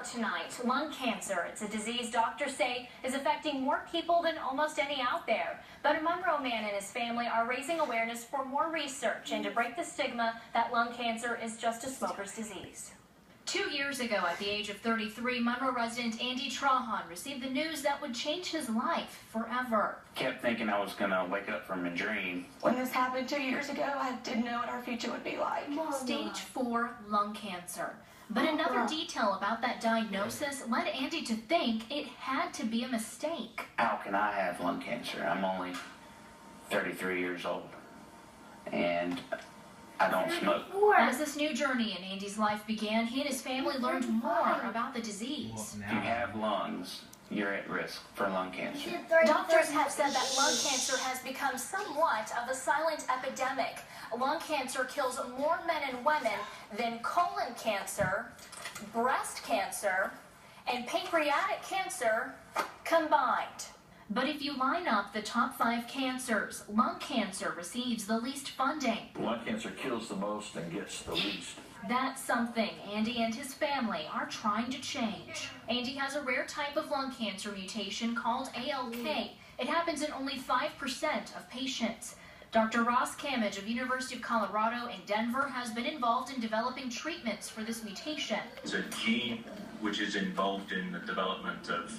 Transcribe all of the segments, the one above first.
report tonight. Lung cancer. It's a disease doctors say is affecting more people than almost any out there. But a Monroe man and his family are raising awareness for more research and to break the stigma that lung cancer is just a smoker's disease. 2 years ago, at the age of 33, Monroe resident Andy Trahan received the news that would change his life forever. Kept thinking I was going to wake up from a dream. When this happened 2 years ago, I didn't know what our future would be like. Stage 4 lung cancer. But another detail about that diagnosis led Andy to think it had to be a mistake. How can I have lung cancer? I'm only 33 years old, and I don't smoke. As this new journey in Andy's life began, he and his family learned more about the disease. If you have lungs, you're at risk for lung cancer. Doctors have said that lung cancer has become somewhat of a silent epidemic. Lung cancer kills more men and women than colon cancer, breast cancer, and pancreatic cancer combined. But if you line up the top 5 cancers, lung cancer receives the least funding. Lung cancer kills the most and gets the least. That's something Andy and his family are trying to change. Andy has a rare type of lung cancer mutation called ALK. It happens in only 5% of patients. Dr. Ross Camage of University of Colorado in Denver has been involved in developing treatments for this mutation. It's a gene which is involved in the development of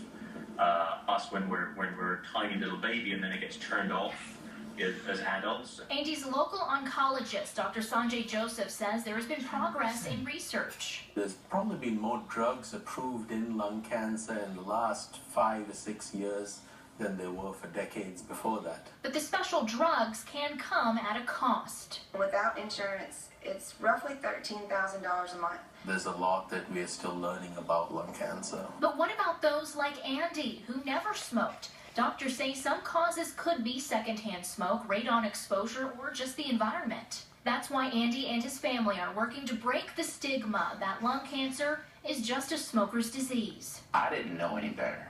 us when we're a tiny little baby, and then it gets turned off as adults. Andy's local oncologist, Dr. Sanjay Joseph, says there has been progress in research. There's probably been more drugs approved in lung cancer in the last 5 or 6 years than there were for decades before that. But the special drugs can come at a cost. Without insurance, it's roughly $13,000 a month. There's a lot that we are still learning about lung cancer. But what about those like Andy, who never smoked? Doctors say some causes could be secondhand smoke, radon exposure, or just the environment. That's why Andy and his family are working to break the stigma that lung cancer is just a smoker's disease. I didn't know any better.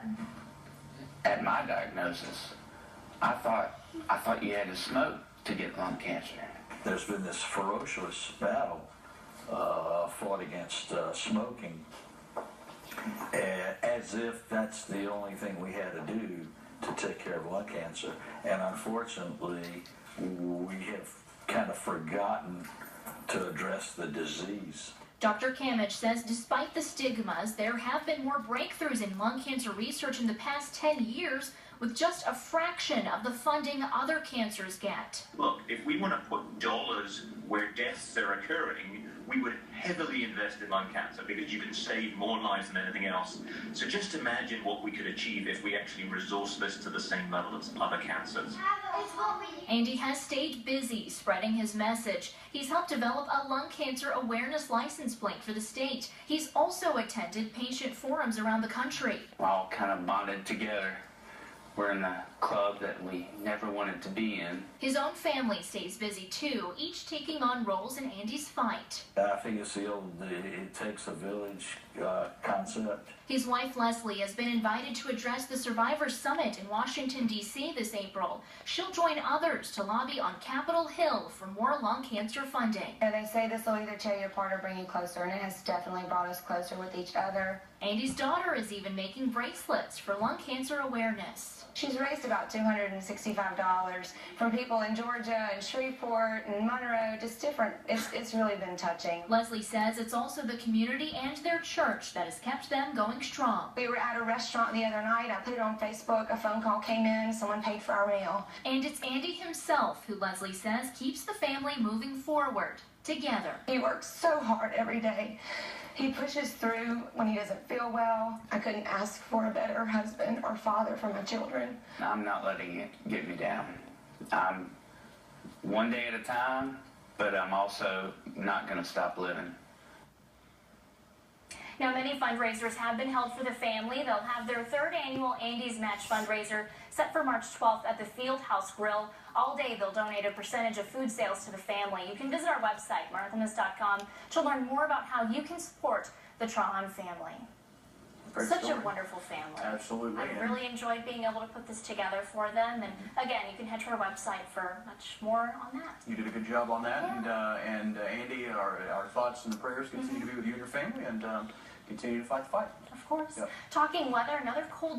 At my diagnosis, I thought you had to smoke to get lung cancer. There's been this ferocious battle fought against smoking, as if that's the only thing we had to do to take care of lung cancer. And unfortunately, we have kind of forgotten to address the disease. Dr. Camage says despite the stigmas, there have been more breakthroughs in lung cancer research in the past 10 years with just a fraction of the funding other cancers get. Look, if we want to put dollars where deaths are occurring, we would heavily invest in lung cancer because you can save more lives than anything else. So just imagine what we could achieve if we actually resource this to the same level as other cancers. Andy has stayed busy spreading his message. He's helped develop a lung cancer awareness license plate for the state. He's also attended patient forums around the country. We're all kind of bonded together. We're in the club that we never wanted to be in. His own family stays busy too, each taking on roles in Andy's fight. I think it's the old it takes a village concept. His wife Leslie has been invited to address the Survivors Summit in Washington, D.C. this April. She'll join others to lobby on Capitol Hill for more lung cancer funding. They say this will either tear you apart or bring you closer, and it has definitely brought us closer with each other. Andy's daughter is even making bracelets for lung cancer awareness. She's raised about $265 from people in Georgia and Shreveport and Monroe, just different. It's really been touching. Leslie says it's also the community and their church that has kept them going strong. We were at a restaurant the other night. I put it on Facebook. A phone call came in. Someone paid for our meal. And it's Andy himself who, Leslie says, keeps the family moving forward together. He works so hard every day. He pushes through when he doesn't feel well. I couldn't ask for a better husband or father for my children. I'm not letting it get me down. I'm one day at a time, but I'm also not going to stop living. Now, many fundraisers have been held for the family. They'll have their 3rd annual Andy's Match fundraiser set for March 12th at the Fieldhouse Grill. All day, they'll donate a percentage of food sales to the family. You can visit our website, marthamis.com, to learn more about how you can support the Trahan family. Great Such story. a wonderful family. Absolutely. I really enjoyed being able to put this together for them. And again, you can head to our website for much more on that. You did a good job on that. And Andy, our thoughts and the prayers continue to be with you and your family. And continue to fight the fight. Of course. Yep. Talking weather, another cold